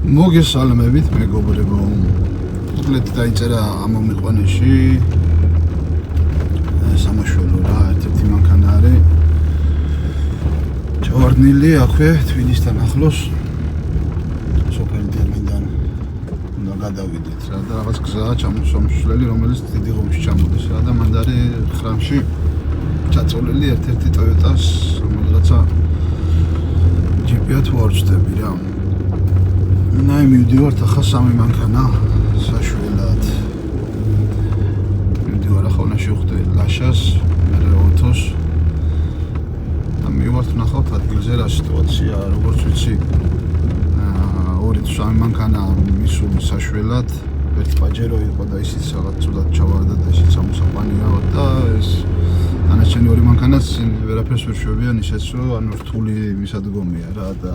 მოგესალმებით მეგობრებო. უკლეთ დაიწერა ამ მომიყვანეში სამაშველო რა, ერთ-ერთი მანქანა არის ჭორნილი აქვე თბილისთან ახლოს სოფელი ტერმინდან უნდა გადავიდეთ რა და რაღაც გზაა ჩამოსვლელი რომელიც დიდი ღომში ჩამოდის რა და მანდ არის ხრამში ჩაწოლილი ერთ-ერთი Toyota-ს რომელიღაცა ჯიპია თუ არ ვწდები რა. ნაი მივდივართ ახლა სამი მანქანა საშველად. მივდივარ ახლა უნდა შევხვდე ლაშას, მერე ოთოს. და მივართ ნახავთ ადგილზე რა სიტუაციაა, როგორც ვიცი. ორი თუ სამი მანქანა მისული საშველად. ერთ პაჯერო იყო და ისიც რაღაც ცუდად ჩავარდა და ისიც ამოსაყვანია და ეს დანარჩენი ორი მანქანაც ვერაფერს ვერ შევებიან ისეც რომ ანუ რთული მისადგომია რა და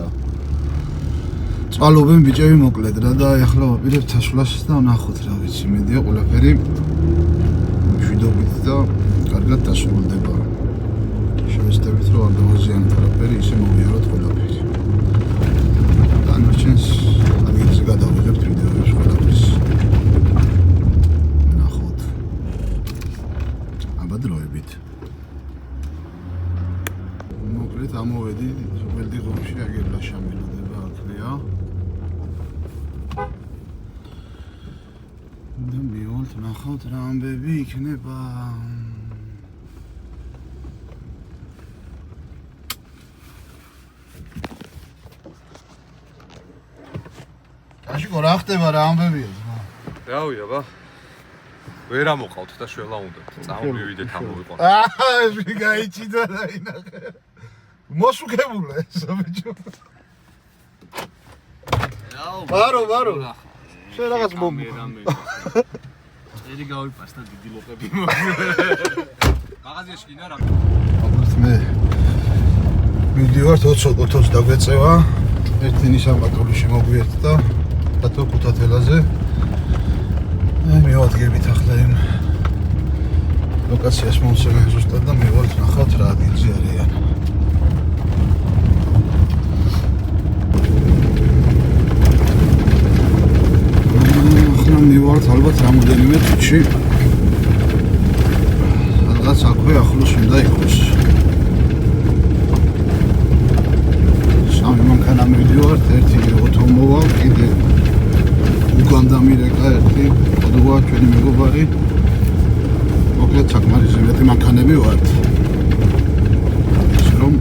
წყალობენ ბიჭები მოკლედ რა და ახლა ვაპირებთ ასვლას და ნახოთ რა ვიცი მედია ყველაფერი მშვიდობით და კარგად დასრულდება. შევეცდებით რომ არ დავაზიანოთ არაფერი ისე მოვიაროთ ყველაფერი. დანარჩენს ადგილზე გადავიღებთ ვიდეოებს ყველაფრის. ნახოთ. აბადროებით. მოკლედ ამოვედი სოფელი ღომში აგერლა შამილოდება აქვეა. და მივალთ ნახავთ რა ამბები იქნება. აშიკო რა ხდება რა ამბებია ძმა? რავია ბა. ვერ ამოყავთ და შველა უნდათ. წამოვიდეთ ამოვიყო. ეს გაიჭიდა და ინახე. მოსუქებულა ეს ბიჭო. ბარო. შენ რაღაც წერი გავიპასდა დიდი ლოყები მოგვიყვება. მაღაზიაში კიდე რა. აბა მე მივდივართ ოთოს დაგვეწევა. ერთი ნისან პატრული შემოგვიერთდა და დათო ქუთათელაზე. მივადგებით ახლა იმ ლოკაციას მომსმენ ზუსტად და მივვალთ ნახავთ რა ადგილზე არიან. ახლა მივვალთ ალბათ რამოდენიმე წუთში. სადღაც აქვე ახლოს უნდა იყოს. სამი მანქანა მივდივართ, ერთი ოთო მოვალ, კიდე უგანდა მირეკა ერთი ყოდუა ჩვენი მეგობარი. მოკლედ საკმარისი მეტი მანქანები ვართ. ისე რომ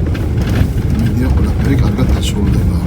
მედია ყველაფერი კარგად დასრულდება.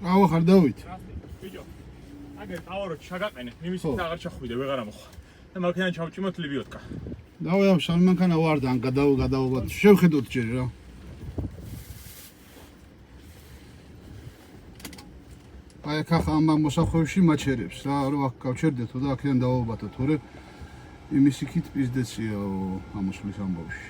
აუ ხარ დავით. ბიჭო. აგერ ტავარო ჩაგაყენე, იმისით აღარ ჩახვიდე, ვეღარა მოხვა. და მაქედან ჩავჭიმოთ ლიბიოტკა. დავი ამ შალმანქანა ვარდან გადაუღოთ. შევხედოთ ჯერ რა. აი ხახ ამ მოსახვევში მაჩერებს რა, რომ აქ გავჩერდეთო და აქედან დავაბათო, თორე იმის იქით პიზდეცია ამოსვლის ამბავში.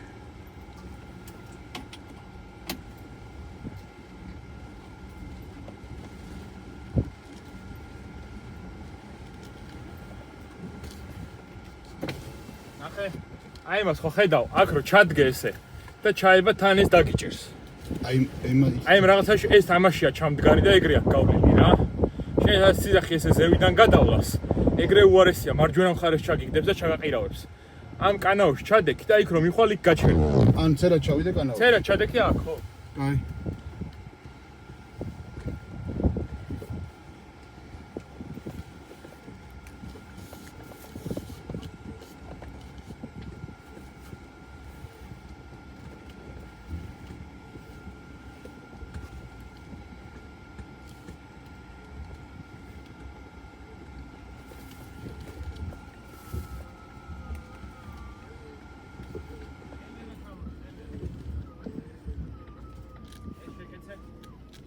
აი მას ხო ხედავ, აქ რო ჩადგე ესე და ჩაება თან ეს დაგიჭერს. აი ამ რაღაცაში ეს თამაშია ჩამდგარი და ეგრე აქ გავლენი რა. შეიძლება სიძახი ესე ზევიდან გადავლას. ეგრე უარესია, მარჯვენა მხარეს ჩაგიგდებს და ჩაგაყირავებს. ამ კანაოში ჩადექი და იქ რომ მიხვალ იქ გაჩერდა. ან წერა ჩავიდე კანაო. წერა ჩადექი აქ ხო? აი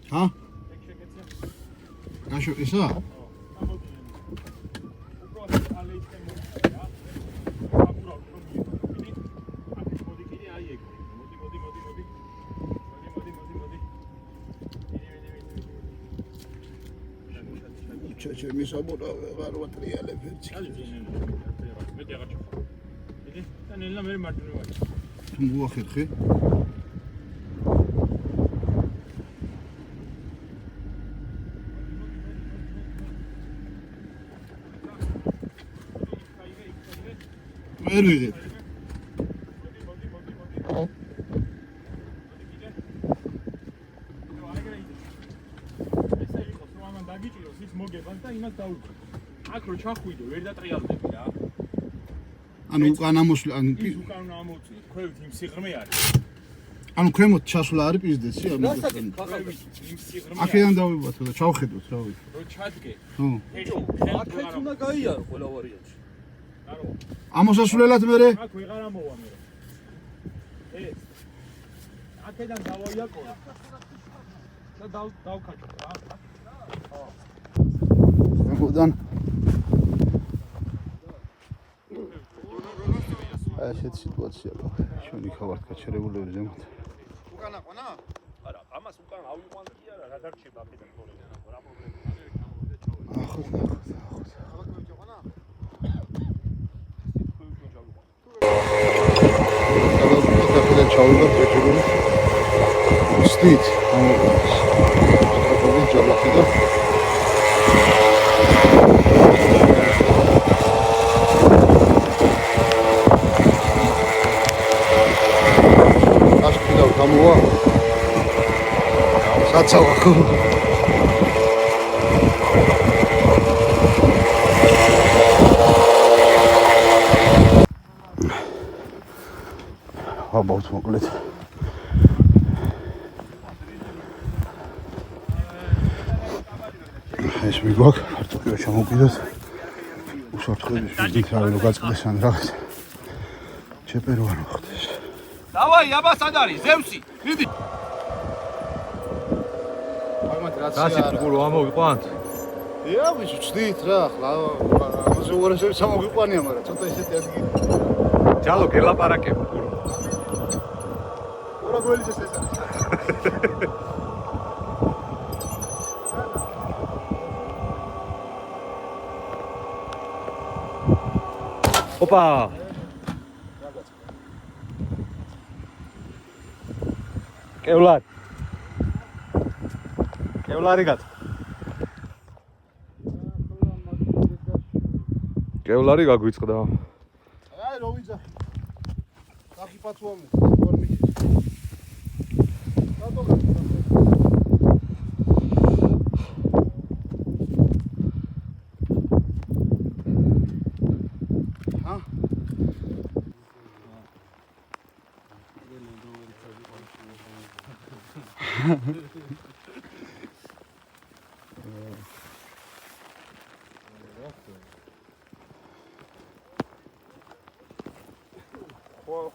ჰა? გაშო ისა? ჩე მისაბურა ვარ ვატრიალებ ერთი. მეტი აღარ ჩახო. იდე და ნელა მე მარჯვენა ვარ. თუ მოახერხე? ვერ ვიღებ. დაგიჭიროს ის მოგებას და იმას დაუკვირდ. აქ რო ჩახვიდე, ვერ დატრიალდები რა. ანუ უკან ამოსვლა, ანუ ის უკან ამოწი, ქვევით იმ სიღრმე არის. ანუ ქვემოთ ჩასვლა არის პიზდეცი, ანუ იმ სიღრმე. აქედან დავიბათო და ჩავხედოთ რა ვიცი. რო ჩადგე. ხო. ბიჭო, აქეთ უნდა გაიარო ყველა ვარიანტი. არო. ამოსასვლელად მერე აქ ვეღარ ამოვა მე. ეს. აქედან დავაიაკო. და დავკაჭო რა. გუდან აი ესეთი სიტუაცია აქვს. ჩვენი ხავართ გაჩერებულები ზემოთ. უკანა ყონა? არა, ამას უკან ავიყვან კი არა, რა დარჩება აქედან თორემ რა პრობლემაა. ახოთ. აქედან ჩავიდა პეტრული. სტით ამოყავს. აკრაპოვის ჯალახი და გამოვა საცავა ხო აბავთ მოკლედ ეს მიგვაქვს ფარტოკიო ჩამოვიდოთ უსაფრთხოების ვიზით არ რომ გაწყდეს ან რაღაც ჩეპერო არ მოხდეს დავაი, აბას ად არის, ზევსი, მიდი. რაში ფიგურო ამოვიყვანთ? ია, ვიცი, ვწდით რა, ახლა ამაზე უარესებს ამოვიყვანია, მაგრამ ცოტა ისეთი ადგილი. ჯალო გელაპარაკებ. ორა გველის ეს არის. ოპა. კევლარი გაც. კევლარი გაგვიწყდა. აი რო ვიძა. დაფიფათუამე, ფორმით. რატო გაქვს? ჰა?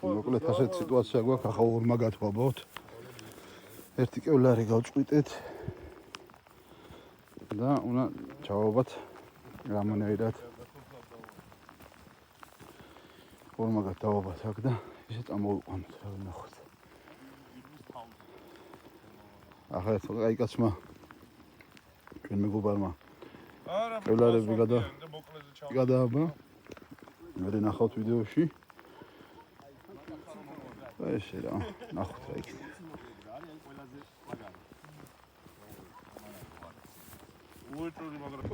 მოკლედ ასეთ სიტუაცია გვაქვს, ახლა ორმა გათვალოთ. ერთი კევლარი გავწყვიტეთ და უნდა ჩავაბათ რამონერად. ორმა გადავაბათ აქ და ისე წამოვიყვანოთ, რა ვნახოთ. ახლა ეს აი კაცმა ჩვენ მეგობარმა კევლარები გადააბა. მე ნახავთ ვიდეოში. ესე რა, ნახოთ რა იქნება. უეჭური მაგრამ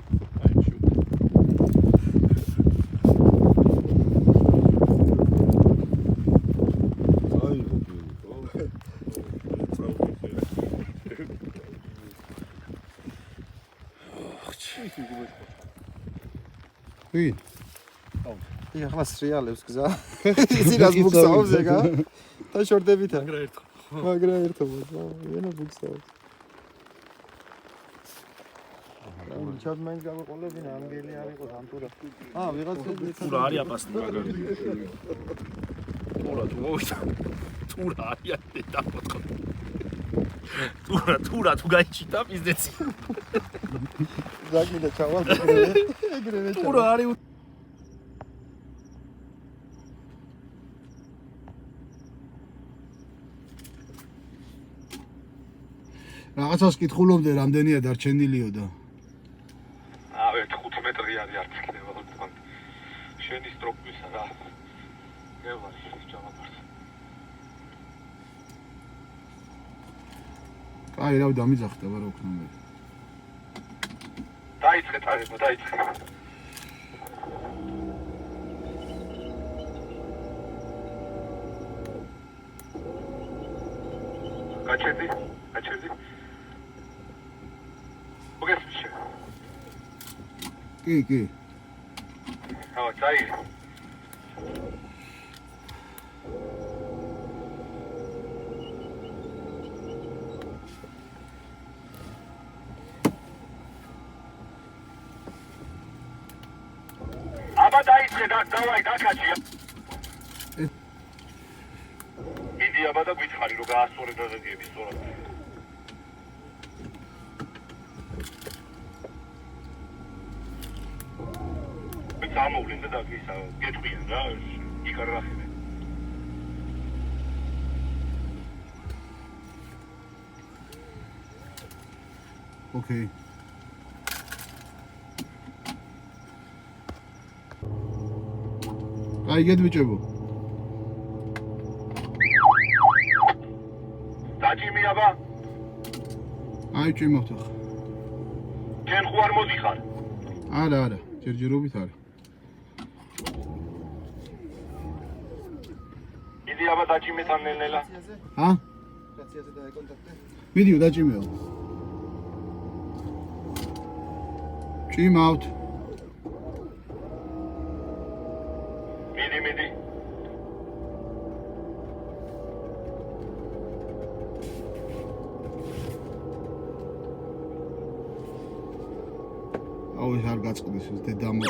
ვინ? ახლა სრიალებს გზა. ისინას ბუქსაობს ეგა. და შორდებით. მაგრა ერთობა. ვენა ბუქსაობს. ჩად მაინც გავეყოლებინა ანგელი არ იყოს ამ თურა. ვიღაცა თურა არის აპასტი მაგარი. თურა თუ მოვიდა. თურა არის და მოთხო. თურა თუ გაიჩიტა პიზდეცი. ზაგი და ჩავალ ეგრევე. თურა არის რაღაცას კითხულობდე, რამდენია დარჩენილიო და 5 მეტრი არის არც იქნება თქო. შენი სტროპვისა რა. გევარი ჩავაბართ. აი რა დამიძახტება რა ვქნა მე. დაიწყე წარება, დაიწყე. გაჩერდი. მოგესმის. კი. წაი. აბა დაიწყე და დავაი დაკაჩი. მიდი აბა და გვითხარი რომ გაასწორე დაგეგები სწორად. ამოვლენ და ისა გეტყვიან რა იკარახებენ. ოკეი. აი გედბიჭებო. დაჭიმი აბა. აი ჭიმოთ ახლა. ჩვენ ხო არ მოდიხარ? არა, ჯერჯერობით არა. აბა დაჭიმეთან ნელ-ნელა. რაციაზე დაეკონტაქტე. ვიდეო დაჭიმეო. ჭიმავთ. მიდი. აუ ეს არ გაწყდეს ეს დედამო.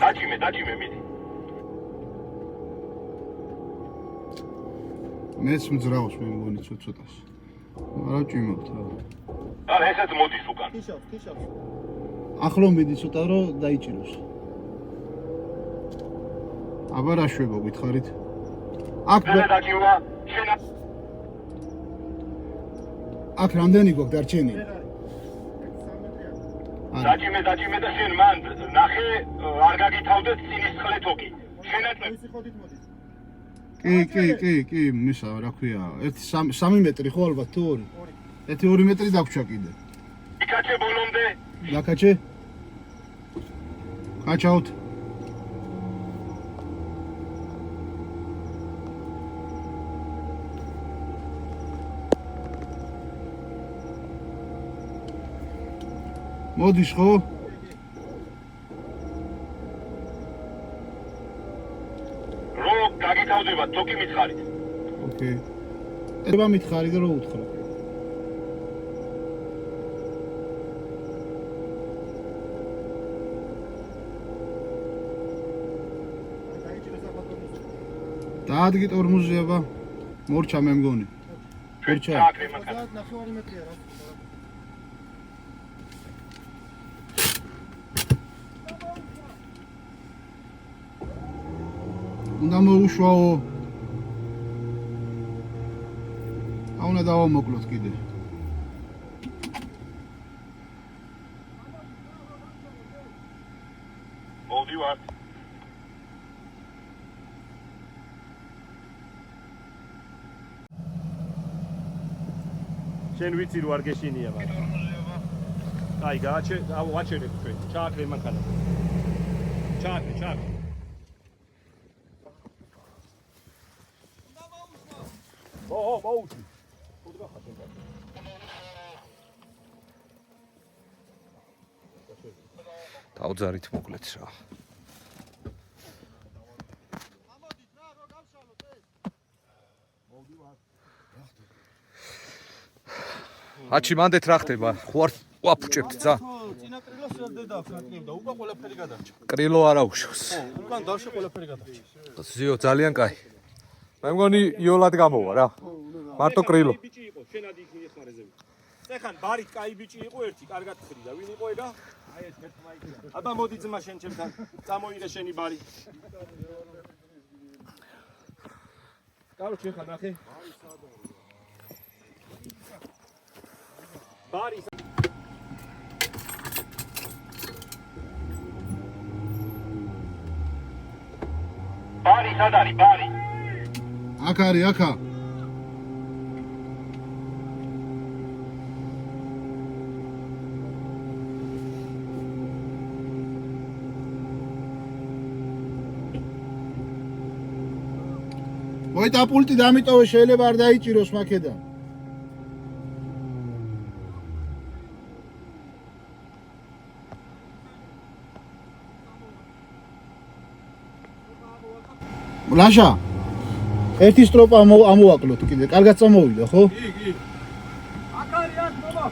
დაჭიმე მიდი. მეც მძრავს მე მგონი ცოტას. არა ჭიმავთ რა. არა ესეც მოდის უკან. ქიშავს. ახლო მიდი ცოტა რომ დაიჭიროს. აბა რა შვება გითხარით? აქ დაჭიმა შენა. აქ რამდენი გვაქვს დარჩენილი? დაჭიმე და შენ მან ნახე არ გაგითავდეთ სინისწყლე თოკი. შენაწევ. კი, მისა, რა ქვია, 3 მეტრი ხო ალბათ თუ 2? 2 მეტრი დაგვრჩა კიდე. იკაჩე ბოლომდე. დაკაჩე? კაჩავთ. მოდის ხო? გაგითავდება თოკი მითხარით. ოკეი. ება მითხარი და რო უთხრა. რა ადგი ტორმუზია მორჩა მე მგონი მორჩა ნახევარი მეტრია რა უნდა მოუშვაო აუნა დავამოკლოთ კიდე მოვდივართ შენ ვიცი რო არ გეშინია მაგრამ აი ვაჩერებ ჩვენ ჩააქრე მანქანა ჩააქრე მოუჩი დავძარით მოკლედ რა აჩი მანდეთ რა ხდება ხوار ვაფუჭებთ ცა წინა კრილოს ვერ დედავს ნაკლებდა უკვე ყველაფერი გადარჩა კრილო არა უშავს უკან დავშე ყველაფერი გადარჩა ზიო ძალიან კაი მე მგონი იოლად გამოვა რა მარტო კრილო ბიჭი იყო შენადი იქ მიხმარეზე ეხან ბარით კაი ბიჭი იყო ერთი კარგად ხრიდა ვინ იყო ეგა აი ეს ერთმაიკია აბა მოდი ძმა შენ ჩემთან წამოიღე შენი ბარი კაროჩე ხა ნახე ბარი სად არის ბარი აქ არის აქა მოითა პულტი დამიტოვე შეიძლება არ დაიჭიროს მაქედან ლაშა ერთი სტროპა ამოვაკლოთ კიდე კარგად წამოვიდა ხო კი აქ არის აქ ბაბა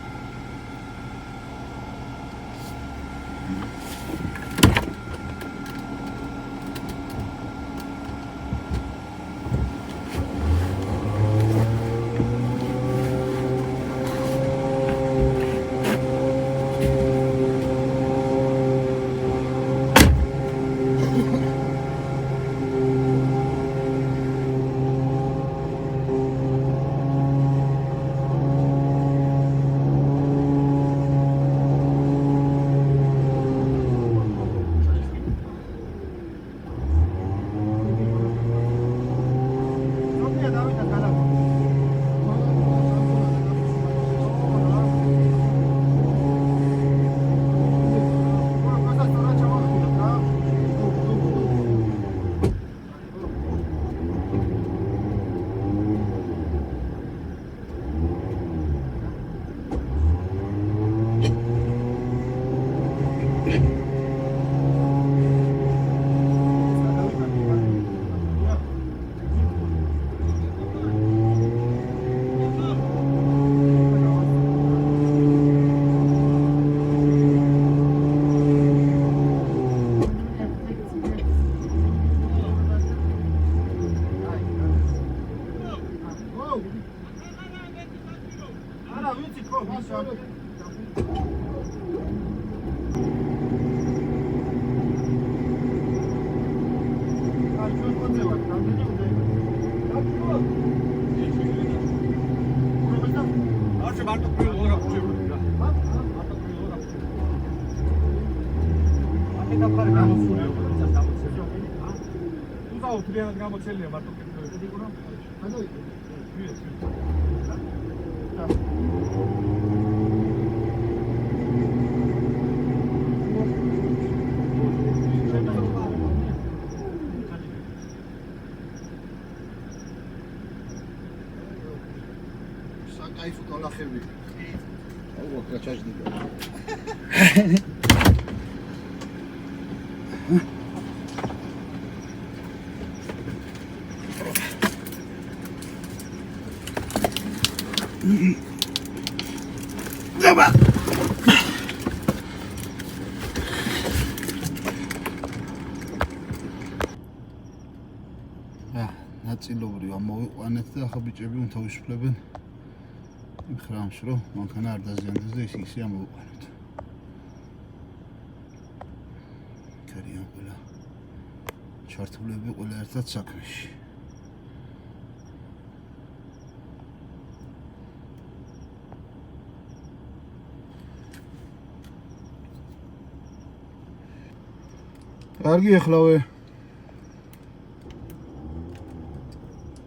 საკაიფო კოლახები აუ კაჩაჟდება Давай. ნაწილობრივ მოვიყვანეთ და ახლა ბიჭები თავისუფლებენ იმ ხრამს, რომ მანქანა არ დაზიანდეს და ისე ამოვიყვანოთ. კარიან ყველა ჩართულები ყველა ერთად საქმეში. კარგი ახლავე.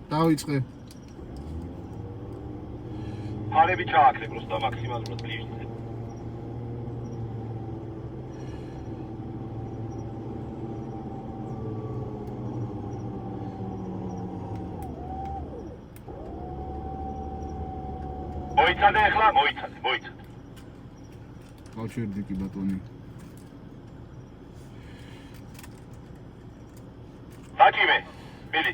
დავიწყე. ფარები ჩააქრე просто მაქსიმალურად ბლიჟზე. მოიცადე ახლა, მოიცადე. გავჩერდი კი ბატონი. დაჭიმე, ბილი.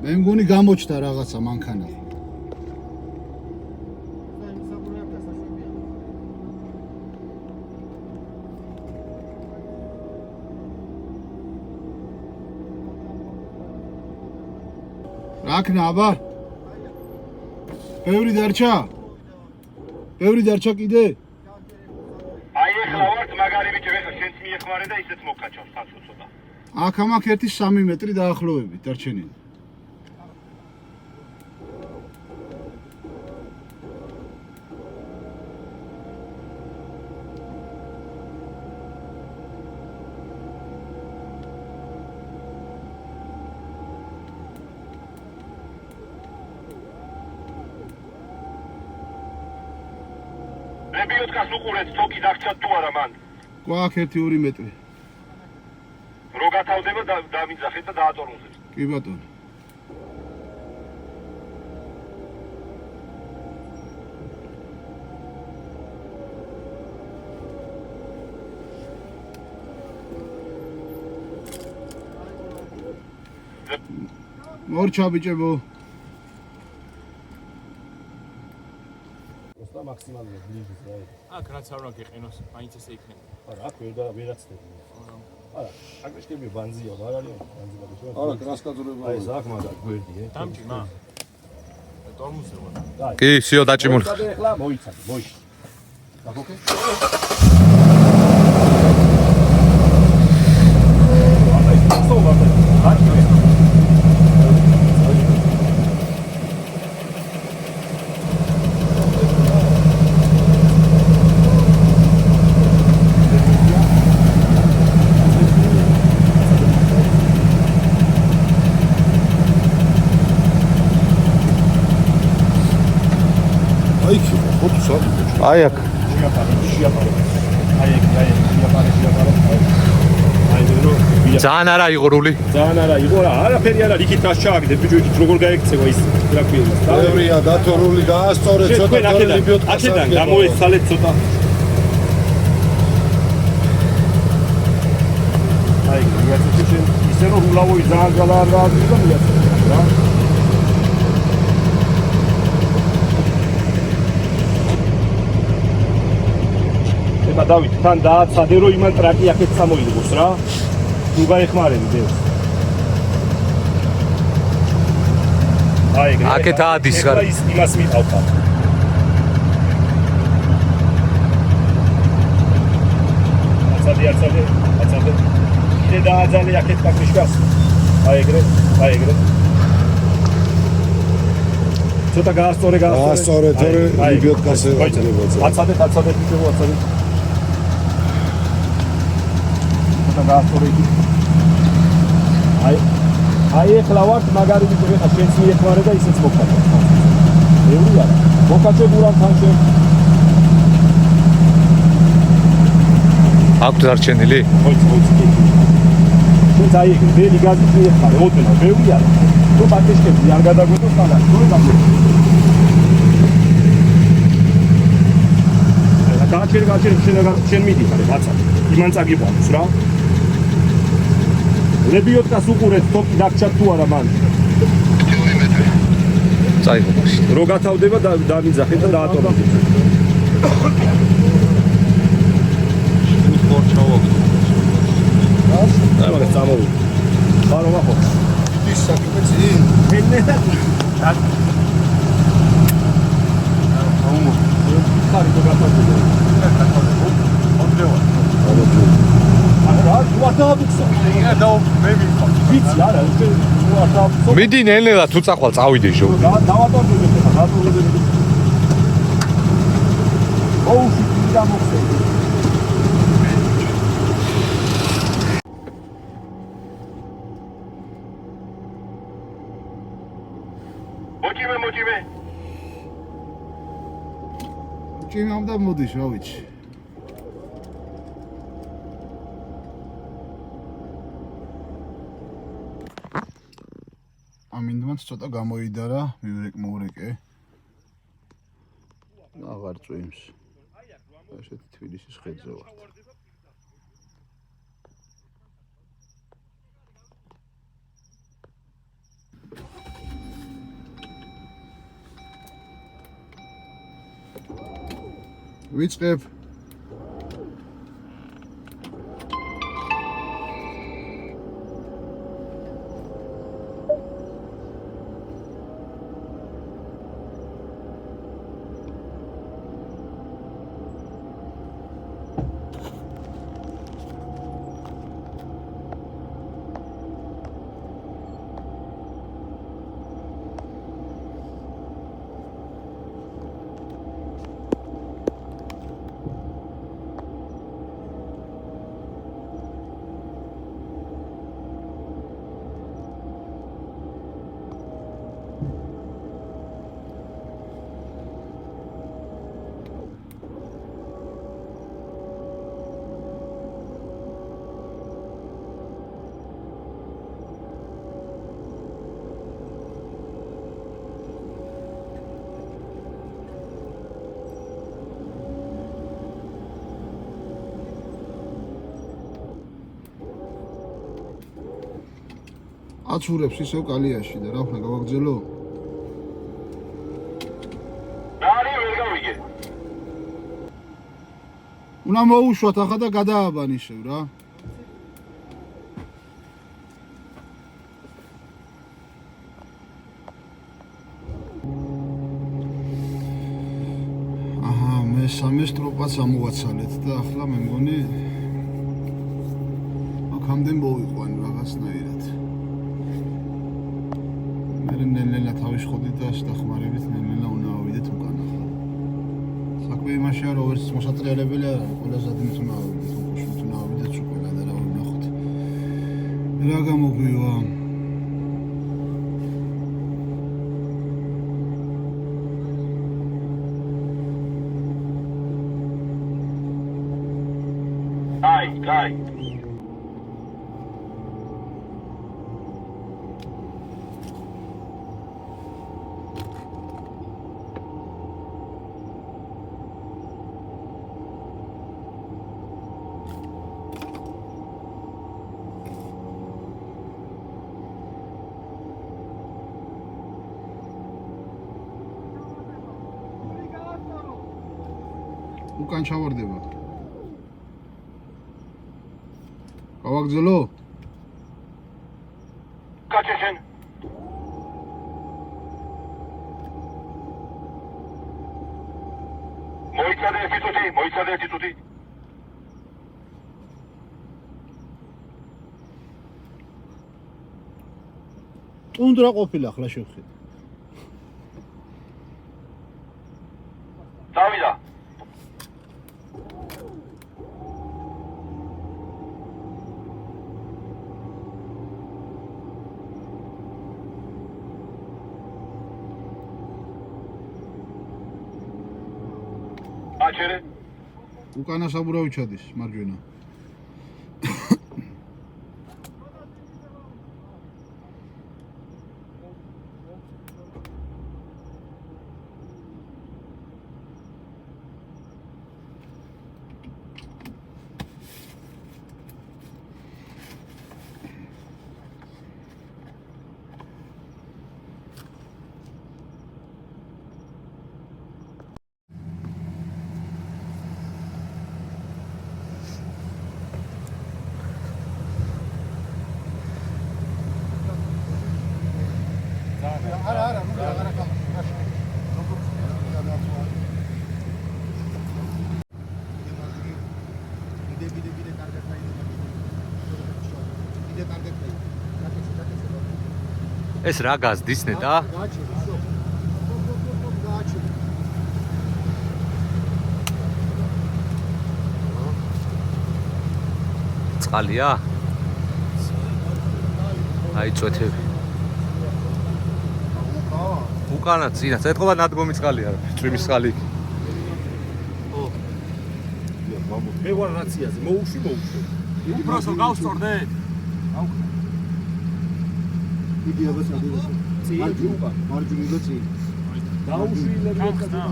მე მგონი გამოჩნდა რაღაცა მანქანა. რა ქნა აბა? ბევრი დარჩა კიდე? აი ახლა ვართ მაგარი ბიჭები, ხა შენც მიეხმარე და ისეც მოკაჩავს თასო ცოტა. აქ ამაკ 1-3 მეტრი დაახლოებით დარჩენილი. რებიოთკას უყურეთ, თოკი დაგჭათ თუ არა მან. გვაქვს 1-2 მეტრი. რო გათავდება დავინძახეთ და დაატორუნზეთ. კი ბატონო. მორჩა ბიჭებო. მაქსიმალურად ბლიჟის რა. აქ რაც არ უნდა გიყენოს, მაინც ესე იქნება. არა, აქ ვერაცდები. არა, აგრესტები ბანზია, არ არის ბანზი ბაგეშო. არა, კრასკაძურება. აი, ზაქ მაგარ გვერდია. დამჭიმა. ტორმუსზე ვარ. კი, სიო დაჭიმული. ახლა მოიცადე, მოიში. დაგოკე? აი, სწორ ვარ. დაჭიმე. აი აქ. შეაპარე. აი ეგ, შეაპარე. ძალიან არა იღრული. ძალიან არა იყო რა, არაფერი არა, იქით დას ჩააგდეთ, ბიჭო, იქით როგორ გაიქცევა ის რა ქვია. ბევრია დათორული გაასწორეთ ცოტა ლიბიოტკას. აქედან გამოეცალეთ ცოტა. აი, იაცეჩენ ისე რომ ულავოი ძალიან გალა არ გააძლია რა. დავით, თან დააცადე რომ იმან ტრაკი აქეთ წამოიღოს რა. თუ გაეხმარები დევს. აი ეგ. აქეთ ადის რა. ის იმას მიყავდა. აცადე. კიდე დააძალე აქეთ პაკიშკას. აი ეგრე. ცოტა გაასწორე. გაასწორე, თორე ლიბიოტკასე ვაჭრებოცა. აცადე ბიჭო, აცადე. გაასწორე. აი ახლა ვართ მაგარი ბიჭები, ხა შენც მიეხმარე და ისეც მოკაჩე. ევრია. მოკაჩე გურამ თანშე. აქვს დარჩენილი? მოიცი. შენც აი ეგ დელი გაზი მიეხმარე, ოდენა, ევრია. თუ პაკეშკები არ გადაგვეწოს თანა, თუ გაგო. გააჩერე შენ მიდიხარ რაცა იმან წაგიყვანოს რა ლებიოტკას უყურეთ თოკი დაგჭათ თუ არა მან წაიღო რო გათავდება დამიძახეთ და დაატოვებთ აი მაგას წამოვიდე ხარო ვახო ის საქმე წინ მენე ხარი თუ გაფარდება მიდი ნელ-ნელა თუ წახვალ წავიდე შო ჭიმამ და მოდის რა ვიცი ამინდმაც ცოტა გამოიდარა მივრეკ-მოვრეკე აღარ წვიმს ესეთი თბილისის ხედზე ვართ ვიწყებ აცურებს ისევ კალიაში და რა ვქნა გავაგზელო? ნარი ვერ გავიგე. უნდა მოუშვათ ახლა და გადააბან ისევ რა. აჰა, მე სამესტროპაც ამოვაცალეთ და ახლა მე მგონი აქამდე მოვიყვან რაღაცნაირად. ნელ-ნელა თავის ხოდით და შეხმარებით ნელ-ნელა უნდა ავიდეთ უკან ახლა. საქმე იმაშია რომ ვერც მოსატრიალებელი არ არის, ყველაზე ადმით უნდა ავიდეთ, უკუშოთ უნდა ავიდეთ უკან და რა ვნახოთ. რა გამოგვივა? Кай. უკან ჩავარდება. გავაგზელო? კაჩეშენ. მოიცადე ერთი წუთი. ტუნდრა ყოფილა ახლა შევხედე. დავიდა. აჩერე. უკანა საბურავი ჩადის, მარჯვენა. კიდე კარგად დაიწყო. კიდე კარგად დაიწყო. ეს რა გაზდის ნეტა? გააჩერე, ისო. გააჩერე. წყალია? აი წვეთები. უკანა წინა, ეთქობა ნადგომი წყალია, წვიმის წყალი. მე ვარ რაციაზე, მოუშვი. უბრალოდ გავსწორდე. იგი აბა სადია. მარჯვნივ და წინ. დაუშვილები ხა.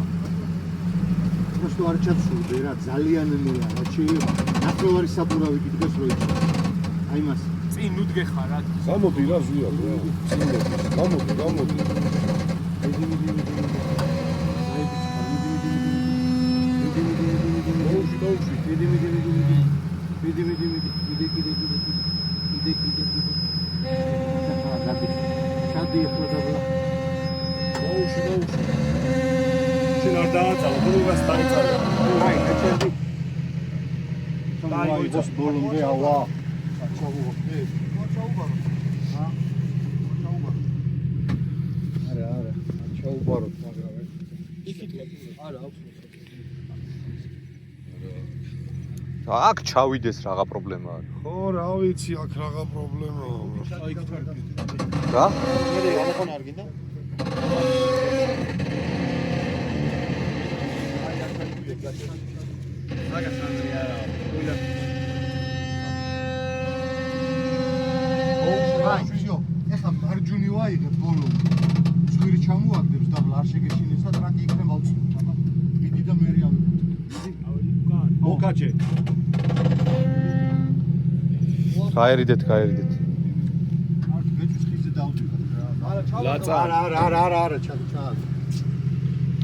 просто არ ჩაცურდე რა, ძალიან მეა, რა შეიძლება. ნახევარი საბურავი გიდგეს რო იცი. აი მას. წინ ნუდგე ხარ რა. გამოდი რა ზია რა. წინები. გამოდი. შენ არ დააწავ, გულგას დაიწავე. აი, ეჩერდი. აი, ის ბოლომდე ავა. ჩაუღო. ჩაუბარო. ჰა? ჩაუბარო. არა. ჩაუბაროთ, მაგრამ არა აქვს. აქ ჩავიდეს რაღა პრობლემა არის. ხო, რა ვიცი, აქ რაღა პრობლემაა. რა? მე ამოყონ არ გინდა? აი, ვიო, ეხლა მარჯვნივ ვაიღებ ბოლო. ცხვირი ჩამოაგდებს და არ შეგეშინეს და ტრაკი იქნება უცნობ. აბა, მიდი და მე რეალებ. მოკაჩე. გაერიდეთ. არ ბეჭვის ხიზე დავდივარ რა. არა, ჩა.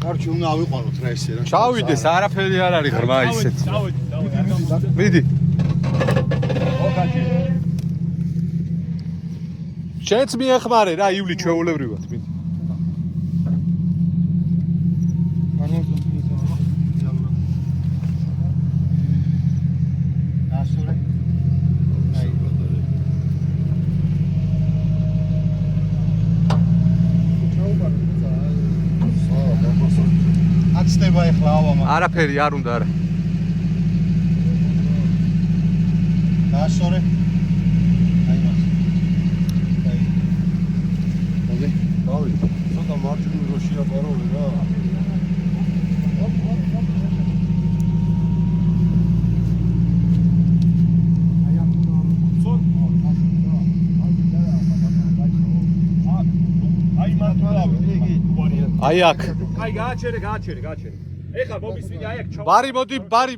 კარჩი უნდა ავიყვანოთ რა ესე რა. ჩავიდეს, არაფერი არ არის ღრმა ისეთ. დავედი. მიდი. მოკაჩე. შენც მიეხმარე რა, ივლი ჩვეულებრივად, მიდი. აცდება ეხლა ავა მაგ. არაფერი არ უნდა არა. დაასწორე. აი მას. აი. მოდი. დავი, ცოტა მარჯვნივ რო შეაპაროლე რა. აი აქ. აი გააჩერე. ეხლა მომისმინე აი აქ ჩავა. ბარი მოდი, ბარი.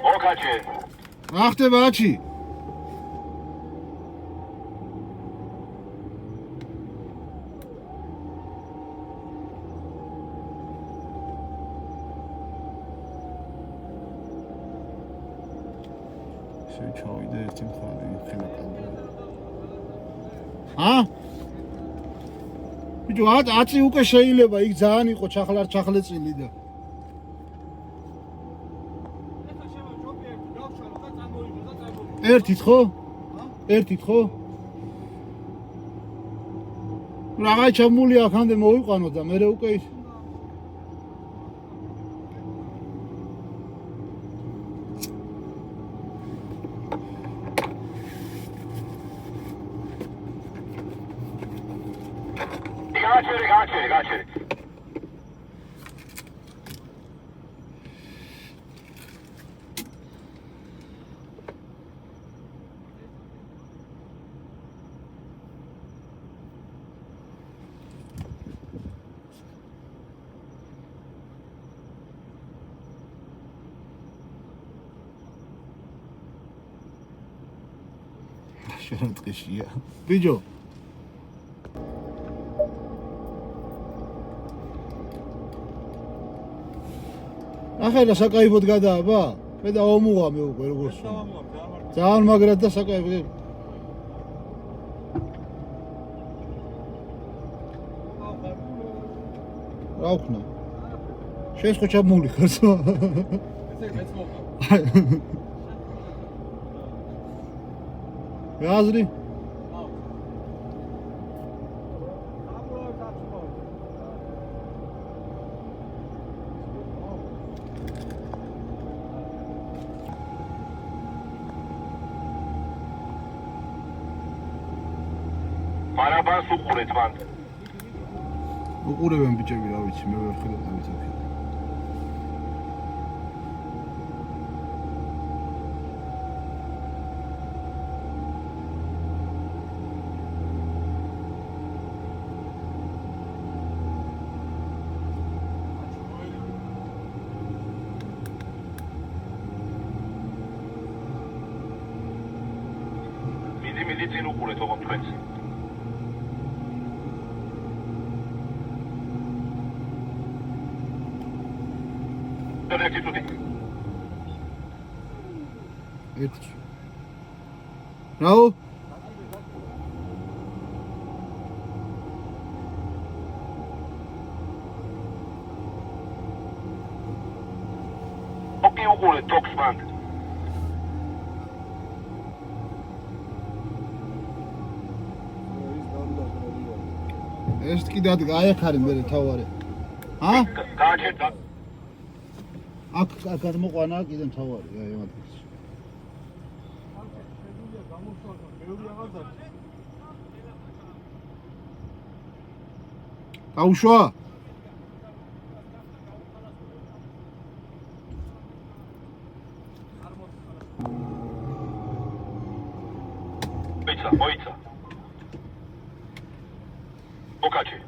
მოკაჩე. რა ხდება აჩი? ჩავიდე ერთი მხარე ხილაკამდე. ჰა? ბიჭო, აწი უკვე შეიძლება, იქ ძალიან იყო ჩახლეწილი და. ერთით ხო? ერთით ხო? რაღა ჩამული აქამდე მოვიყვანო და მე უკვე ის გააჩერე. შენატყიშია. ბიჭო. ახლა საკაიფოდ გადააბა? მე და ომუღამე უკვე როგორც. ძალიან მაგრად და საკაიფოდ. რა ვქნა? შენს ხო ჩამოვლი ხარს? ესე მეც მოყვა. აზრი? მარაბანს უყურეთ მან. უყურებენ ბიჭები, რა ვიცი, მე ვერ ხედავ ამით აქ. მიდი წინ უყურეთ ოღონდ თქვენს. ერთი. რაო? ოკეი უყურეთ თოქს მან. ეს კიდე აიხარი მე თავარი. ა? გააჩერდა. აქ გადმოყვანა კიდე თავარი, აი მაგის. აუშვა? მოიცა. ოკაჩი.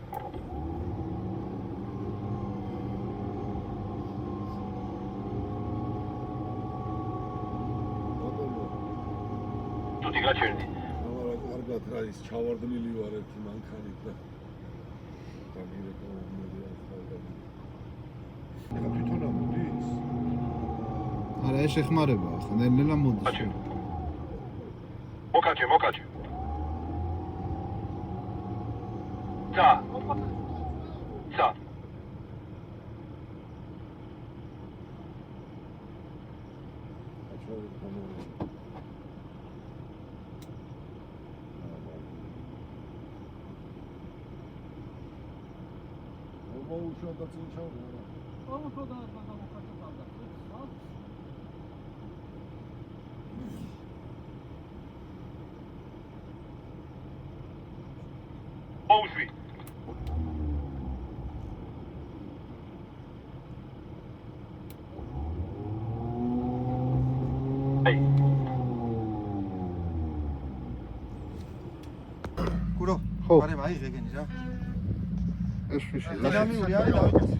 თუთი გაჩერდი. არა, კარგად რა ის ჩავარდნილი ვარ ერთი მანქანით და დაგირეკომენდია ხალხად. ეხა თვითონ ამოდის? არა, ეს ეხმარება, ხა ნელ-ნელა მოდის. მოკაჩი. ცა. მოუშვა და წინ ჩავდა. მოუშვი. კურო, ხო. მარე მაიღე გენი რა. ეს ვისი? დინამიური არის დავიკეთე.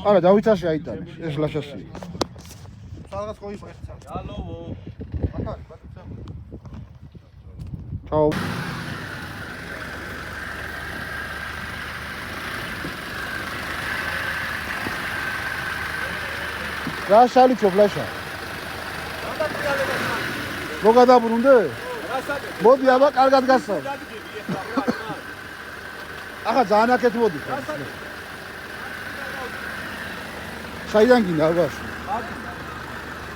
არა, დავითაში აიტანეს. ეს ლაშასი. სადღაც ხო იყო ერთი. ალოვო. აკარი, ბატონო. ჩაო. რა შალიცო ფლეშა? მოგადაბრუნდე? მოდი აბა კარგად გასწავლ. ახლა ძალიან აქეთ მოდი. საიდან გინდა აბა?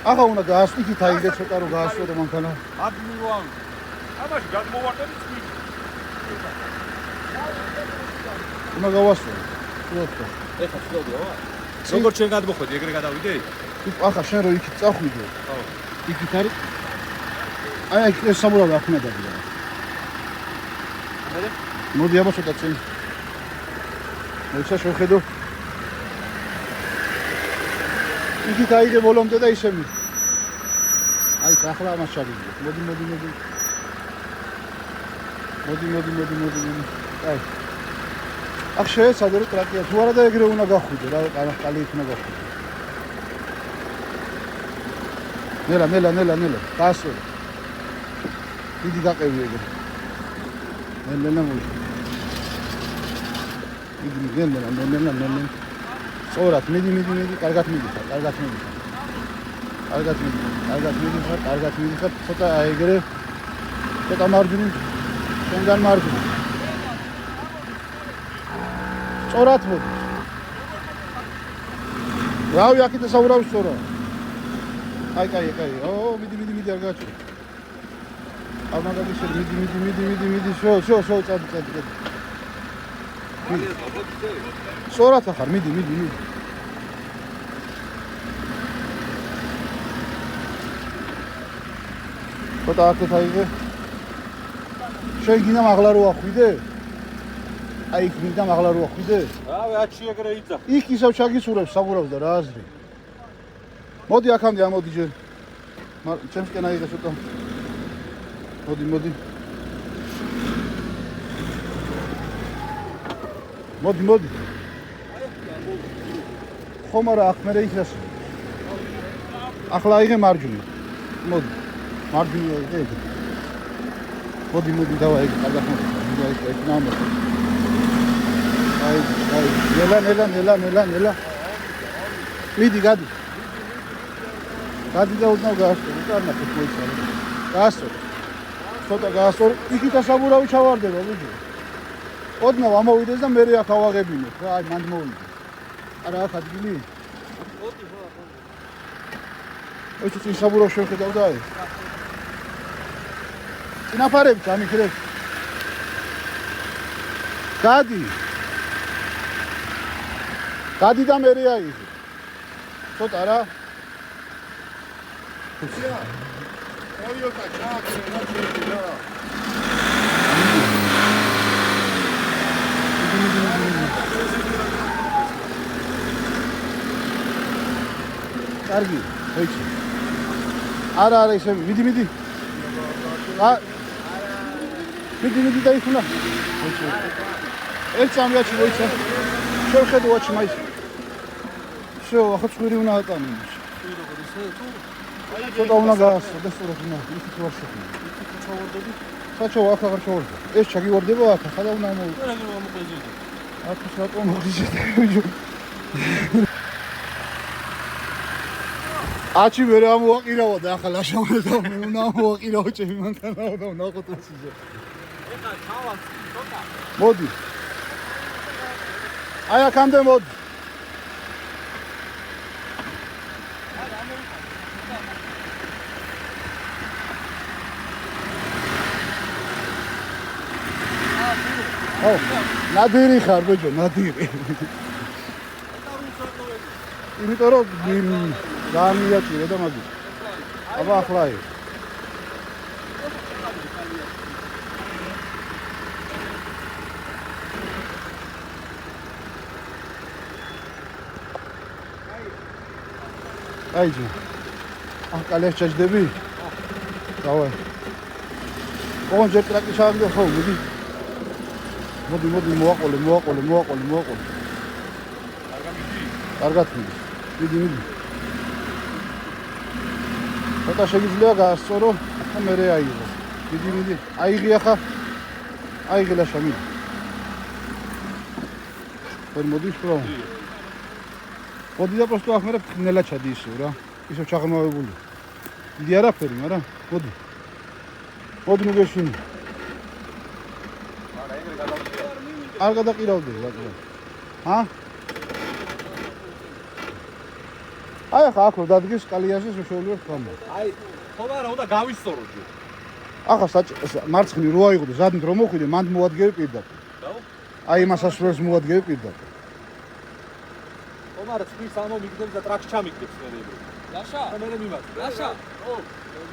ახლა უნდა გაასწრიქით აიგე ცოტა რომ გაასწორო მანქანა. ადმიროამ. ამაში გადმოვარდები წვილი. უნდა გავასწორო. უოთო. ეხა შეგდიო? როგორ ჩვენ გადმოხვედი, ეგრე გადავიდე? ახლა შენ რო იქით წახვიდე. ხო. იქით არის. აი ეს სამურავი აქ უნდა დაგიდე. მოდი აბა ცოტა წინ. მოიცა შევხედო. იქით აიგე ბოლომდე და ისე მი. აი ახლა ამას ჩაგიდე. მოდი. აი. აქ შეეცადე რომ ტრაკია თუ არა და ეგრე უნდა გახვიდე რა, კალი იქ უნდა გახვიდე. ნელა. გასწორე. დიდი გაყევი ეგრე. ნელა მოი. იგი ნელა. სწორად, მიდი, კარგად მიდი. ცოტა ეგრე. ცოტა მარჯვნივ. შენგან მარჯვნივ. სწორად მოდი. რავი, აქეთ ესაურავი სწორად. კაი. ო, მიდი არ გაჩვი. ამაგაგიშე მიდი. შო, წადი. სწორად ახარ, მიდი. ცოტა აქეთ აიღე. შენ გინდა მაღლა რო ახვიდე? აი იქ მინდა მაღლა რო ახვიდე? რავი, ათში ეგრე იწა. იქ ისევ ჩაგისურებს საბურავს და რა აზრი. მოდი აქამდე ამოდი ჯერ. ჩემსკენ აიღე ცოტა. მოდი. მოდი. ხომ არა აქ მე იქნას. ახლა აიღე მარჯვნივ. მოდი. მარჯვნივ აიღე. მოდი დავა ეგ კარგად მოდი. ეგ ნამო. აი, ნელა. მიდი გადი. გადი და უდნავ გაასწორ, უკარნა ფეხმოიცვალე. გაასწორ. ცოტა გაასწორ, იქით ასაბურავი ჩავარდება, ბიჭო. ოდნავ ამოვიდეს და მე აქ ავაღებინებ, რა, აი მანდ მოვიდე. არა, აქ ადგილი. მოდი, ხო. ოჩი წინ საბურავ შევხედავ და აი. წინაფარები გამიქრებ. გადი და მე აი. ცოტა რა. Toyota ჩააქრე რა შეიძლება. კარგი, ხოიცი. არა, ისე მიდი. მიდი დაიხუნა. ხოიცი. ერთსამიაჩი მოიცა. შევხედო აჩი მაის. შევ, ახლა წვირი უნდა ატანო. ცოტა უნდა გაასწრო და სწორად უნდა იქით ვარ შეხვდა. საჩო აქ აღარ ჩავარდა. ეს ჩაგივარდება აქ, ახლა უნდა მოვიდა. რა გამომყეზიდე. აქ რატომ მოგიზიდე? აჩი მე რა მოაყირავა და ახლა ლაშავდა და მე უნდა მოაყირავო ჩემი მანქანაა და ნახოთ ისე. ეხა ჩავალ ცოტა. მოდი. აი აქამდე მოდი. ო, ნადირი ხარ ბიჭო, ნადირი. იმიტომ რომ გამიაჭირე და მაგის. აბა ახლა აი. აიჯი. ახ კალეს ჩაჯდები? დავაი. ოღონ ჯერ ტრაკი ჩავაგდე ხო, მოდი. მოდი მოაყოლე. კარგად მიდი. მიდი. ცოტა შეგიძლია გაასწორო და მე აიღო. მიდი. აიღე ახლა. აიღე ლაშა მიდი. ვერ მოდის რა? მოდი და просто ახ მე ნელა ჩადი ისევ რა. ისევ ჩაღრმავებული. დიდი არაფერი, მაგრამ მოდი. მოდი მოგეშინი. არ გადაყირავდი რა. ჰა? აი ახლა აქ დადგეს კალიაზე შეშოლიო ხმა. აი, ხომ არა, უნდა გავისწორო ჯერ. ახლა მარცხნი რო აიღო ზადნით რომ მოხვიდე, მანდ მოადგები პირდაპირ. აი იმას ასურს მოადგები პირდაპირ. ხომ არა, წვის ამო მიგდებს და ტრაქს ჩამიგდებს მე. ლაშა? და მე მიმაც. ლაშა? ო,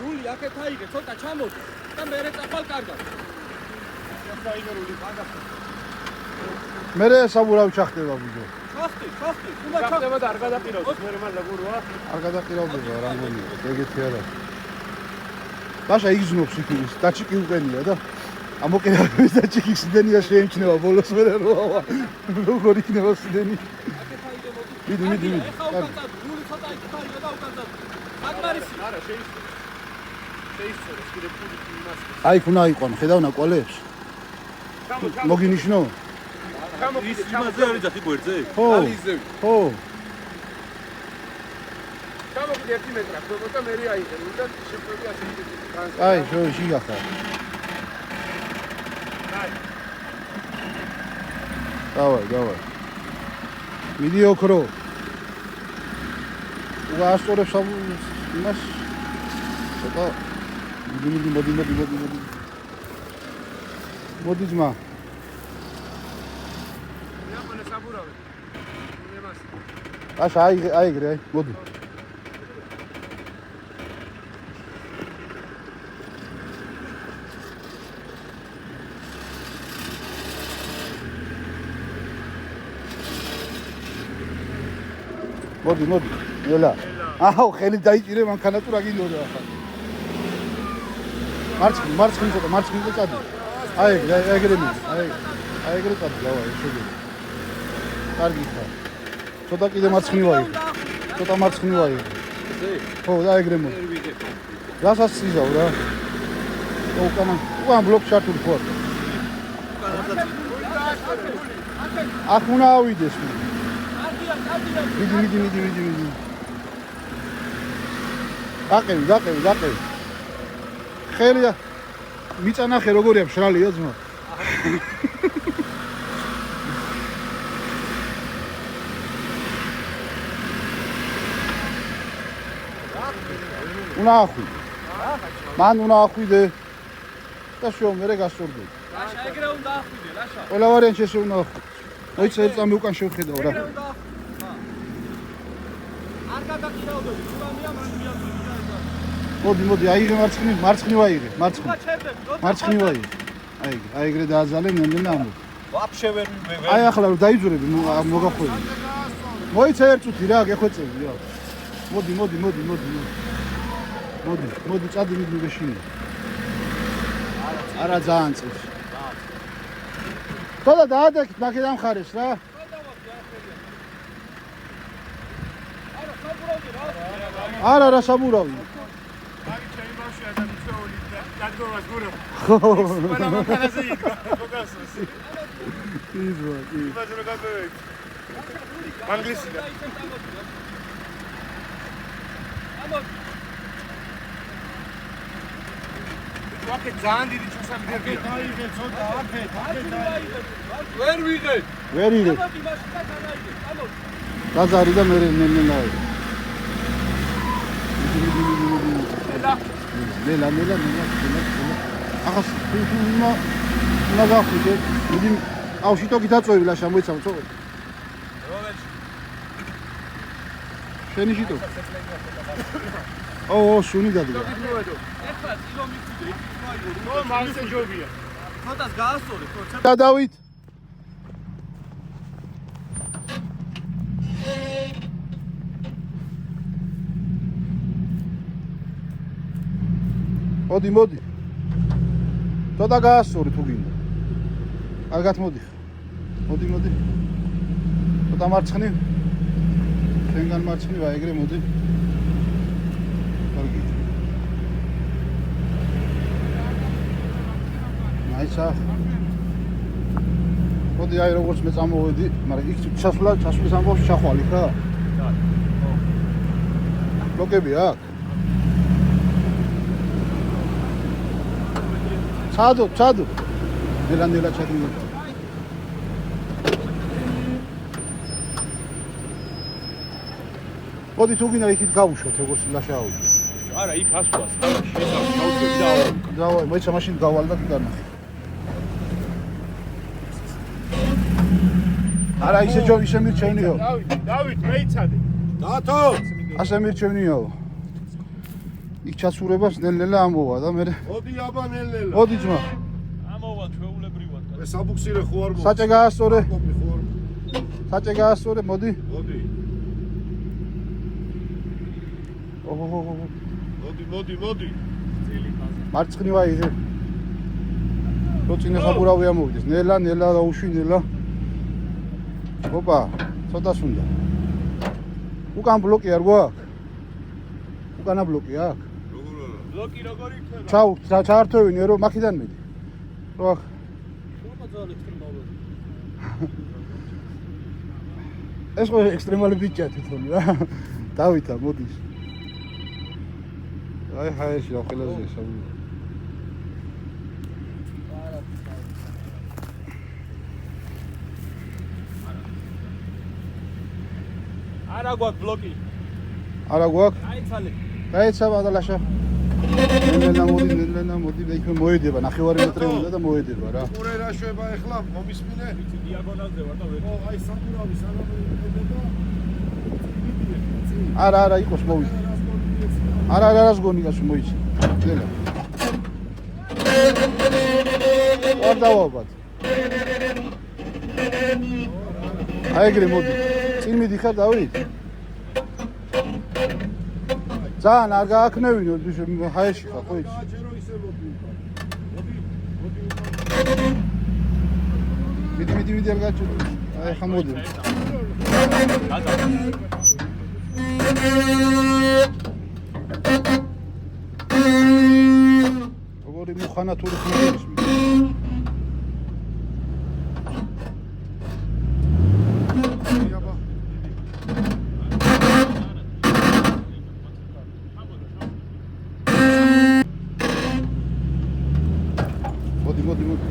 რული აქეთ აიღე, ცოტა ჩამოდი და მე წახვალ კარგად. საიმერული მაგას. მე საბურავი ჩახდება ბიჭო. ჩახტი, უნდა ჩახტება და არ გადაყირავდეს, მე მან ლაგურვა. არ გადაყირავდება რა მგონია, ეგეთი არა. ლაშა იგზნობს იქ ის, დაჭიკი უყენია და ამოკირავების დაჭიკი სდენია შეემჩნევა ბოლოს მე როა. როგორ იქნება სდენი? მიდი. ეხა უკანტად, რული ცოტა იქ ხარია და უკანტად. აგმარისი. არა, შეისწორეს კიდე პული იმას. აი უნდა იყვან, ხედავ ნაკვალებს? მოგინიშნო? ის იმაზე არის და ხიბოერძე? ხო. ჩამოგიდე 1 მეტრა, ხდება და მე აიღე, უნდა შეფრები ასე იქნება. აი, შიგახა. აი. დავაი. მიდი ოქრო. უასწორებს იმას. ცოტა მოდი. მოდი ძმა. აშა აიგრე, მოდი. მოდი. ელა. აჰო, ხელი დაიჭირე მანქანა თუ რა გინდოდა ახლა. მარცხნივ წადი. აიგრე მიდი. აიგრე წადი, დავა, შეგვიძლია. კარგი ხარ. ცოტა კიდე მარცხნივ აიღე. ხო, აიგრე მოდი. რასაც იზავ რა. უკან ბლოკ ჩართული ხო? აქ უნდა ავიდეს. მიდი. გაყევი. ხელია მიწანახე როგორია მშრალია ძმა. უნდა ახვი. მან უნდა ახვიდე. და შო მე გასწორდი. ლაშა ეგრე უნდა ახვიდე, ლაშა. ყველა ვარიანტი ესე უნდა ახვი. მოიცა წამი უკან შევხედავ რა. არ გადაგირავდები, თუმამია მანდია. მოდი, აიღე მარცხნივ აიღე. მარცხნივ აიღე. აიგრე დააძალე ნენენა ამო. ვაფშე ვერ აი ახლა რომ დაიძურები მოგახვევი. მოიცა ერთ წუთი რა, გეხვეწები რა. მოდი. მოდი, წადი მიდი გეშინე. არა ძალიან წეს. თოდა დაადექით, მაგე დამხარეს რა. არა საბურავი. ვერ იღე. გაზარი და მე ნენა. ნელა. ახლა უნდა გახვიდე. მიდი აუში თოგი დაწვევი ლაშა მოიცავ წო. შენი შიტო. ო, სუნი დადგა. ეხლა წილო მიწვიდე, იქ მაგისე ჯობია. ცოტას გაასწორე, ხო? გადავით. მოდი. ცოტა გაასწორი თუ გინდა. კარგად მოდი. ცოტა მარცხნივ. შენგან მარცხნივ აიგრე მოდი. კარგი. აიცა. მოდი აი როგორც მე წამოვედი, მაგრამ იქ ჩასვლის ამბავს ჩახვალ იქ რა. ხო. ბლოკები აქ. ჩადო. ნელა ჩადო. მოდი თუ გინდა იქით გავუშვოთ, როგორც ლაშაო. არა, იქ ასვას, შესავ, დავაი, მოიცა მაშინ გავალ და განახე. არა, ისე მირჩევნიო. დავით, მეიცადე. დათო! ასე მირჩევნიო. იქ ჩასურებას ნელ-ნელა ამოვა და მე მოდი აბა ნელ-ნელა. მოდი ძმა. ამოვა ჩვეულებრივად. მე საბუქსირე ხო არ საჭე გაასწორე, მოდი. მოდი. მარცხნივ აიღე. როწინე საბურავი ამოვიდეს. ნელა დაუშვი ნელა. ოპა, ცოტას უნდა. უკან ბლოკი არ გვაქვს? უკანა ბლოკი აქვს? ბლოკი როგორ იქნება? ჩაართვევინე რომ მაქედან მიდი. რო ეს ხო ექსტრემალი ბიჭია თვითონ რა. დავითა მოდის. აი ჰაერში რა ყველაზე საბურავი. არა გვაქვს ბლოკი. არა გვაქვს? აიცალე. გაეცა ბადალაშა. ნენელა მოდი და იქ მოედება, 9 მეტრი უნდა და მოედება რა. ყურე რა შვება ეხლა მომისმინე? დიაგონალზე ვარ და ვერ. ო, აი სამურავი სანამ ედება. არა, იყოს მოვიდა. არა, რას გონი გასულ მოიცი. ძელა. არ დავაბად. აი ეგრე მოდი. წინ მიდიხარ დავით. ძალიან არ გააქნევინო ჰაერში ხარ ხო იცი? გააჩერო ისე მოდი. მიდი არ გაჩერე. აი ხა მოდი. როგორი მუხანა თური ხმის. მოდი.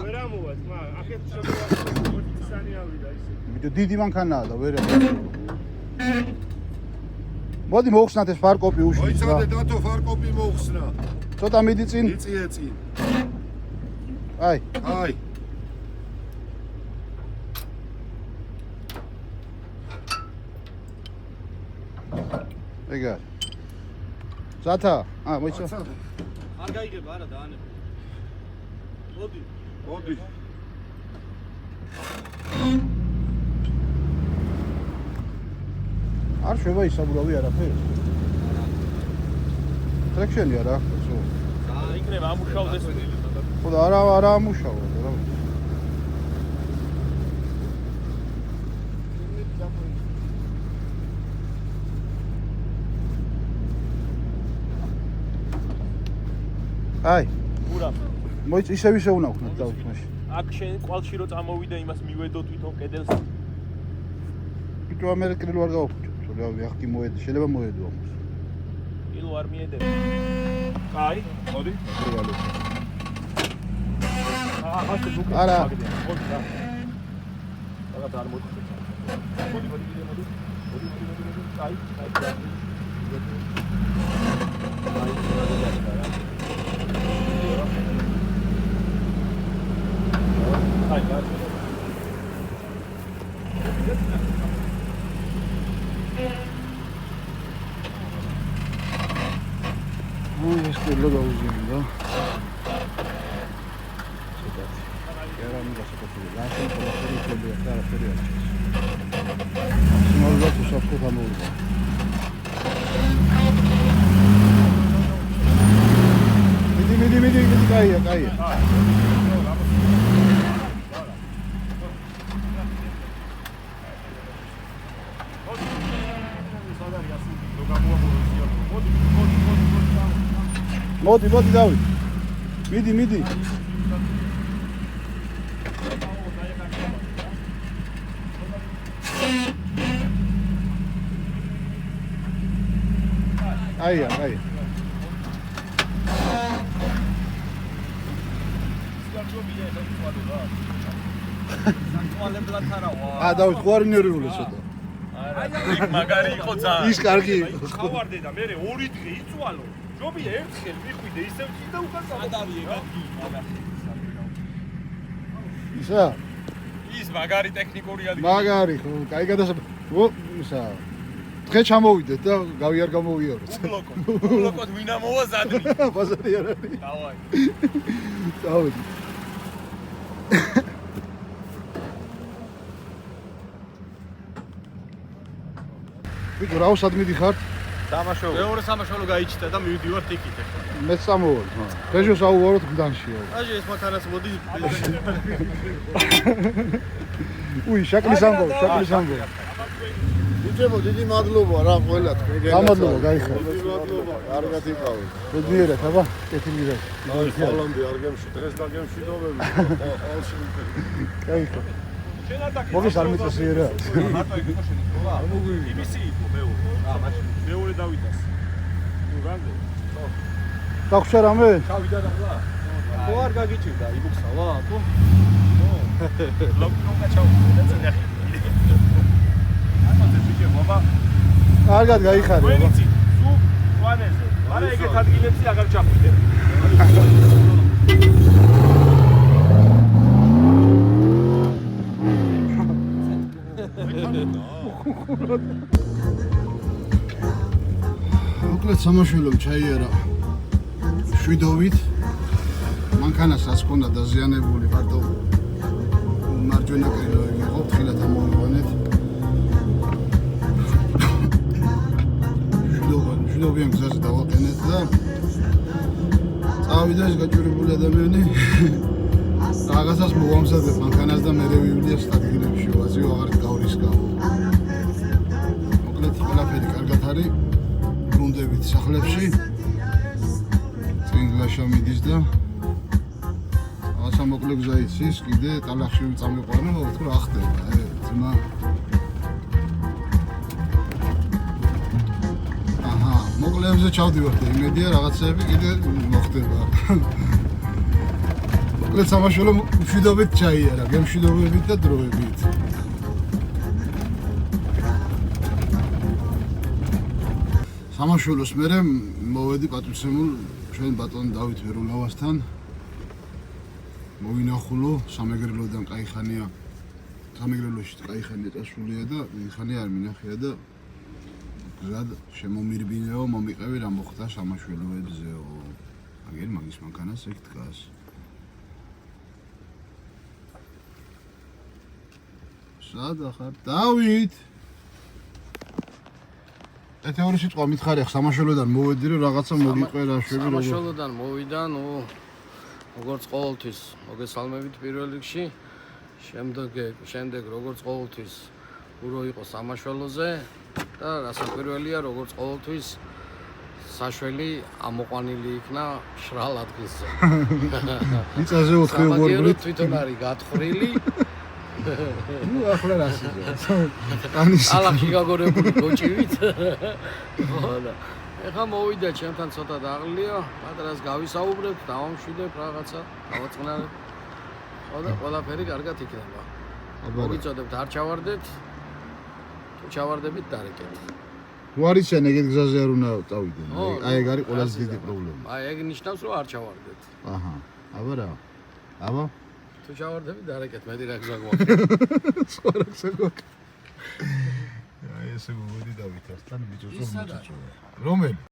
ვერ ამოვა, ძმა, აქეთ შეგვა ორთისანი ავიდა ისე. ვიდეო დიდი მანქანაა და ვერ მოდი მოუხსნათ ეს ფარკოპი უშლის რა. მოიცადე დათო ფარკოპი მოუხსნა. ცოტა მიდი წინ. იწიე წინ. აი. ეგა. ზათა, მოიცა. არ გაიგება არა დაანებ. მოდი. არ შევა ისაბურავი არაფერს. ტრექშენი არა აქვს. იქნება ამუშავდეს. ხო და არა ამუშავა რა. აი. ურა. მოიც ისევ უნდა ვქნათ დავით მაშინ. აქ შენ ყვალში რო წამოვიდა იმას მივედო თვითონ კედელს. იტო ამერიკელი ვარ გავხუჭო. რა ვიახტი მოედო, შეიძლება მოედო ამას. ილო არ მიედებ. აი, მოდი. არა. მოდი რა. რაღაც არ მოდი. მოდი. აი. ეს კილო გაუზიანდა. ცოტათი. კერამი გასაკეთებული. ლაშენ ყველაფერი ხდება და არაფერი არ ჩანს. მაგალითად უსაფრთხო გამოვიდა. მიდი, კაია. მოდი დავით. მიდი. აია. დავით ხوار ნერვიულია ცოტა. იქ მაგარი იყო ძალიან. ის კარგი იყო. ხავარდე და მე 2 დღე იწვალო. ჯობია ერთხელ მიხვიდე ისევ წინ და უკან წავიდე გადი მაგარი. ისა? ის მაგარი ტექნიკური ადგილი. მაგარი ხო, კაი გადასა. ისა. დღე ჩამოვიდეთ და გავი არ გამოვიაროთ. უბლოკოთ ვინ ამოვა ზადნი. ბაზარი არ არის. დავაი. წავედი. ვიგო რა უსად მიდიხართ? სამაშოვო. მეორე სამაშოვო გაიჩიტა და მივიდივართ იქით ახლა. მე წამოვარ. რეჟოს აუვაროთ გდანშია. აჟი ეს მათანას მოდი. უი, შაკლის ამბავ. ბიჭებო, დიდი მადლობა რა ყველა თქვენ. გამადლობა, გაიხარეთ. დიდი მადლობა, კარგად იყავით. მოდიერეთ, აბა, კეთილი რა. აი, ხოლმე არ დღეს და გემშვიდობები. ყალში. გაიხარეთ. შენ არ დაკი. მოგის არ მიწესიე რა. მარტო იქ იყო შენი სკოლა? არ მოგვივიდა. იმისი იყო მეორე. მაშინ მეორე დავიდას. ნუ რამდენი? გაგვშა რამე? ჩავიდა და ხლა. ხო არ გაგიჭირდა იბუქსავა? ხო. ლოკი უნდა ჩავიდა და წინახი. აბა კარგად გაიხარე აბა. ვენიცი სუ ვანეზე არა ეგეთ ადგილებში აღარ ჩახვიდე მოკლედ სამაშველომ ჩაიარა შვიდობით. მანქანას რაც ჰქონდა დაზიანებული მარტო მარჯვენა კრილო იყო, თილად ამოვიყვანეთ. შვიდობიან გზაზე დავაყენეთ და წავიდა ეს გაჭირებული ადამიანი. რაღაცას მოვამზადებ მანქანას და მერე ვივლია სტადგილებში, ვაზიო აღარ გავრისკავ. მოკლედ ყველაფერი კარგად არის. ბრუნდებით სახლებში. წინ ლაშა მიდის და მოკლე გზა იცის, კიდე ტალახში წამიყვანა, მაგრამ რა ხდება, ძმა. აჰა, მოკლეებზე ჩავდივართ, იმედია რაღაცები კიდე მოხდება. მოკლედ სამაშველო მშვიდობით ჩაიარა, გემშვიდობებით და დროებით. სამაშველოს მერე მოვედი პატრიცემულ ჩვენ ბატონ დავით ვერულავასთან. მოვინახულო სამეგრელოდან კაიხანია სამეგრელოში კაიხანია წასულია და ხანი არ მინახია და გზად შემომირბინეო მომიყევი რა მოხდა სამაშველოებზეო აგერ მაგის მანქანას ეგ დგას სადა ხარ დავით ეთეორი სიტყვა მითხარი ახ სამაშველოდან მოვედი რომ რაღაცა მოგიყვე რა შვები როგორ სამაშველოდან მოვიდა ნუ როგორც ყოველთვის მოგესალმებით პირველ რიგში შემდეგ როგორც ყოველთვის ურო იყო სამაშველოზე და რასაკვირველია როგორც ყოველთვის საშველი ამოყვანილი იქნა შრალ ადგილზე მიწაზე 4 უგორბლით თვითონ არის გათხრილი ნუ ახლა რასია ანის ალახი გაგორებული გოჭივით ხოდა ეხა მოვიდა ჩემთან ცოტა დაღლია, პატრას გავისაუბრებთ, დავამშვიდებ რაღაცა, დავაწყნარებ. ხოდა ყველაფერი კარგად იქნება. მოგიწოდებთ არ ჩავარდეთ. თუ ჩავარდებით დარეკებით. თუ არის შენ ეგეთ გზაზე არ უნდა წავიდე. აი ეგ არის ყველაზე დიდი პრობლემა. აი ეგ ნიშნავს რომ არ ჩავარდეთ. აჰა. აბა რა. აბა თუ ჩავარდებით დარეკეთ, მეტი რა გზა გვაქვს. სხვა რა გზა გვაქვს. აი ესე მოვედი დავითასთან ბიჭოს რომ რომელი